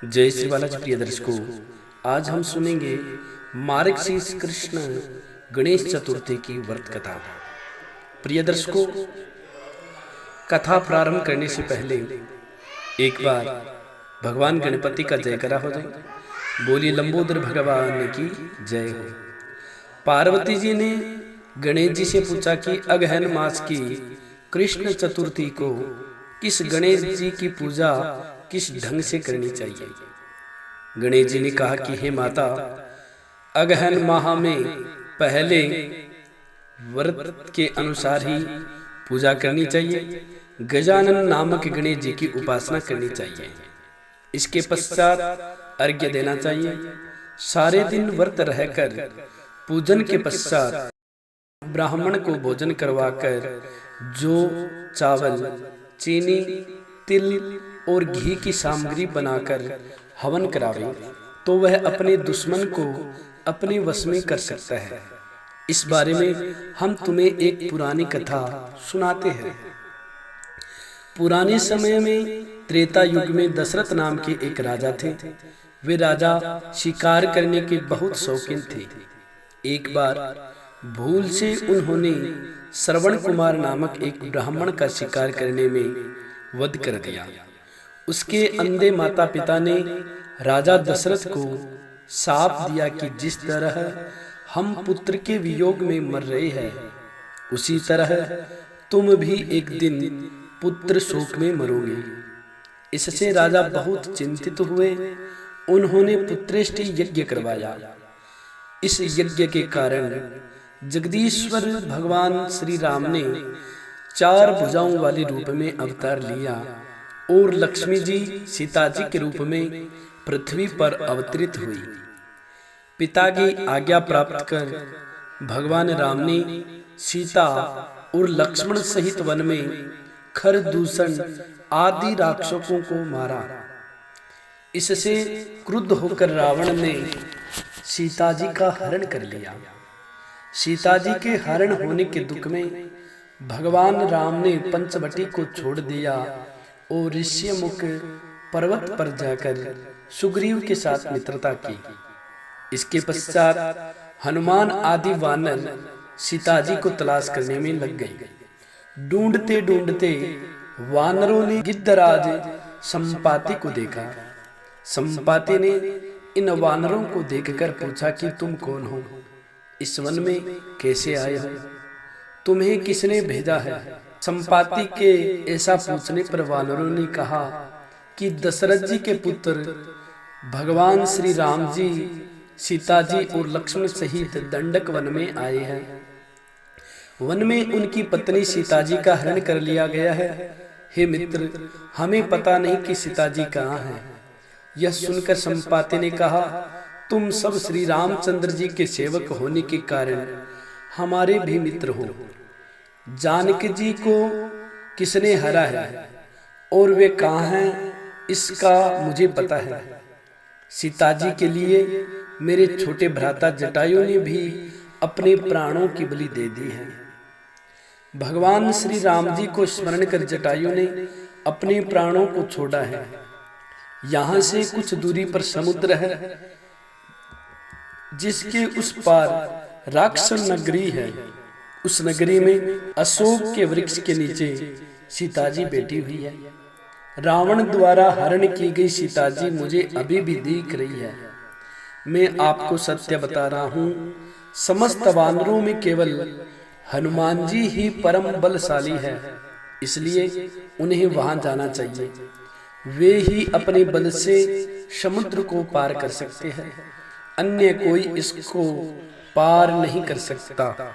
जय श्री बालाजी प्रिय दर्शकों, आज हम सुनेंगे मार्गशीर्ष कृष्ण गणेश चतुर्थी की व्रत कथा। प्रिय दर्शकों, कथा प्रारंभ करने से पहले एक बार भगवान गणपति का जयकारा हो जाए। बोलिए लंबोदर भगवान की जय हो। पार्वती जी ने गणेश जी से पूछा कि अगहन मास की कृष्ण चतुर्थी को किस गणेश जी की पूजा किस ढंग से करनी चाहिए। गणेश जी ने कहा कि हे माता, अगहन माह में पहले व्रत के अनुसार ही पूजा करनी चाहिए। गजानन नामक गणेश जी की उपासना करनी चाहिए। इसके पश्चात अर्घ्य देना चाहिए। सारे दिन व्रत रहकर पूजन के पश्चात ब्राह्मण को भोजन करवाकर जो चावल, चीनी, तिल और घी की सामग्री बनाकर हवन करावे तो वह अपने दुश्मन को अपने वश में कर सकता है। इस बारे में हम तुम्हें एक पुरानी कथा सुनाते हैं। पुराने समय में त्रेता युग में दशरथ नाम के एक राजा थे। वे राजा शिकार करने के बहुत शौकीन थे। एक बार भूल से उन्होंने श्रवण कुमार नामक एक ब्राह्मण का शिकार करने में वध कर दिया। उसके अंधे माता पिता ने राजा दशरथ को शाप दिया कि जिस तरह हम पुत्र के वियोग में मर रहे हैं, उसी तरह तुम भी एक दिन पुत्र शोक में मरोगे। इससे राजा बहुत चिंतित हुए। उन्होंने पुत्रेष्टि यज्ञ करवाया। इस यज्ञ के कारण जगदीश्वर भगवान श्री राम ने 4 भुजाओं वाले रूप में अवतार लिया और लक्ष्मी जी सीता जी के रूप में पृथ्वी पर अवतरित हुई। पिता की आज्ञा प्राप्त कर भगवान राम ने सीता और लक्ष्मण सहित वन में खरदूषण आदि राक्षसों को मारा। इससे क्रुद्ध होकर रावण ने सीता जी का हरण कर लिया। सीता जी के हरण होने के दुख में भगवान राम ने पंचवटी को छोड़ दिया और ऋष्यमुख पर्वत पर जाकर सुग्रीव के साथ मित्रता की। इसके पश्चात हनुमान आदि वानर सीता जी को तलाश करने में लग गए। ढूंढते ढूंढते वानरों ने गिद्धराज संपाति को देखा। संपाति ने इन वानरों को देखकर पूछा कि तुम कौन हो, इस वन में कैसे आए हो, तुम्हें किसने भेजा है। संपाति के ऐसा पूछने पर वानरों ने कहा कि दशरथ जी के पुत्र भगवान श्री राम जी सीता जी और लक्ष्मण सहित दंडक वन में आए हैं। वन में उनकी पत्नी सीता जी का हरण कर लिया गया है। हे मित्र, हमें पता नहीं कि सीता जी कहाँ हैं। यह सुनकर संपाति ने कहा, तुम सब श्री रामचंद्र जी के सेवक होने के कारण हमारे भी मित्र हो। जानकी जी को किसने हरा है और वे कहाँ हैं, इसका मुझे पता है। सीता जी के लिए मेरे छोटे भ्राता जटायु ने भी अपने प्राणों की बलि दे दी है। भगवान श्री राम जी को स्मरण कर जटायु ने अपने प्राणों को छोड़ा है। यहाँ से कुछ दूरी पर समुद्र है, जिसके उस पार राक्षस नगरी है। उस नगरी में अशोक के वृक्ष के नीचे सीता जी बैठी हुई है। रावण द्वारा हरण की गई सीता जी मुझे अभी भी दिख रही है। मैं आपको सत्य बता रहा हूँ, समस्त वानरों में केवल हनुमान जी ही परम बलशाली है, इसलिए उन्हें वहां जाना चाहिए। वे ही अपने बल से समुद्र को पार कर सकते हैं, अन्य कोई इसको पार नहीं कर सकता।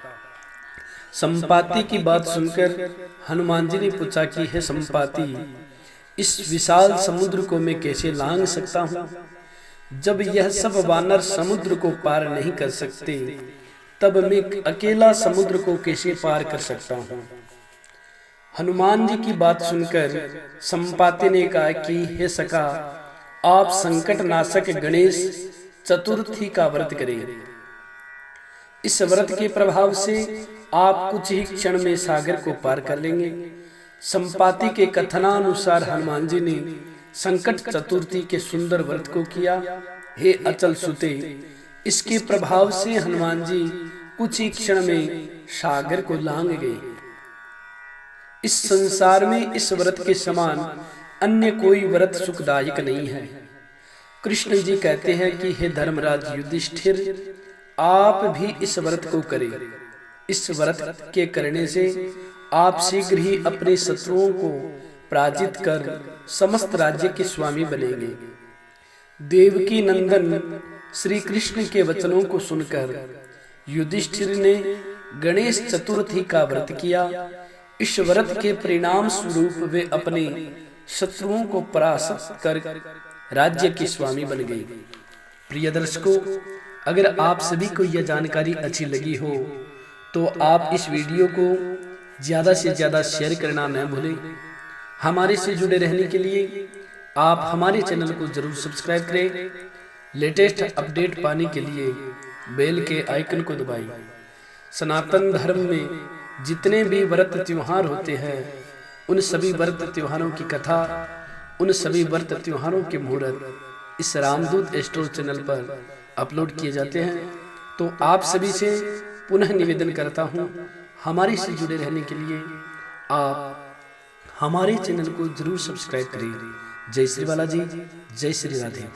संपाति की बात सुनकर हनुमान जी ने पूछा कि हे संपाति, इस विशाल समुद्र को मैं कैसे लांघ सकता हूँ। जब यह सब वानर समुद्र को पार नहीं कर सकते, तब मैं अकेला समुद्र को कैसे पार कर सकता हूँ। हनुमान जी की बात सुनकर संपाति ने कहा कि हे सखा, आप संकट नाशक गणेश चतुर्थी का व्रत करें। इस व्रत के प्रभाव से आप कुछ ही क्षण में सागर को पार कर लेंगे। संपाति के कथनानुसार हनुमान जी ने संकट चतुर्थी के सुंदर व्रत को किया। हे अचल सुते, इसके प्रभाव से हनुमान जी कुछ ही क्षण में सागर को लांग गए। इस संसार में इस व्रत के समान अन्य कोई व्रत सुखदायक नहीं है। कृष्ण जी कहते हैं कि हे धर्मराज युधिष्ठिर, आप भी इस व्रत को करें। इस व्रत के करने से आप शीघ्र ही अपने शत्रुओं को पराजित कर समस्त राज्य के स्वामी बनेंगे। देवकी नंदन श्री कृष्ण के वचनों को सुनकर युधिष्ठिर ने गणेश चतुर्थी का व्रत किया। इस व्रत के परिणाम स्वरूप वे अपने शत्रुओं को परास्त कर राज्य के स्वामी बन गए। प्रिय दर्शकों, अगर आप सभी को यह जानकारी अच्छी लगी हो तो आप इस वीडियो को ज़्यादा से ज़्यादा शेयर करना न भूलें। हमारे से जुड़े रहने के लिए आप हमारे चैनल को जरूर सब्सक्राइब करें। लेटेस्ट अपडेट पाने के लिए बेल के आइकन को दबाएं। सनातन धर्म में जितने भी व्रत त्योहार होते हैं, उन सभी व्रत त्योहारों की कथा, उन सभी व्रत त्योहारों के मुहूर्त इस रामदूत एस्ट्रो चैनल पर अपलोड किए जाते हैं। तो आप सभी से पुनः निवेदन करता हूँ, हमारे से जुड़े रहने के लिए आप हमारे चैनल को जरूर सब्सक्राइब करें। जय श्री बालाजी, जय श्री राधे।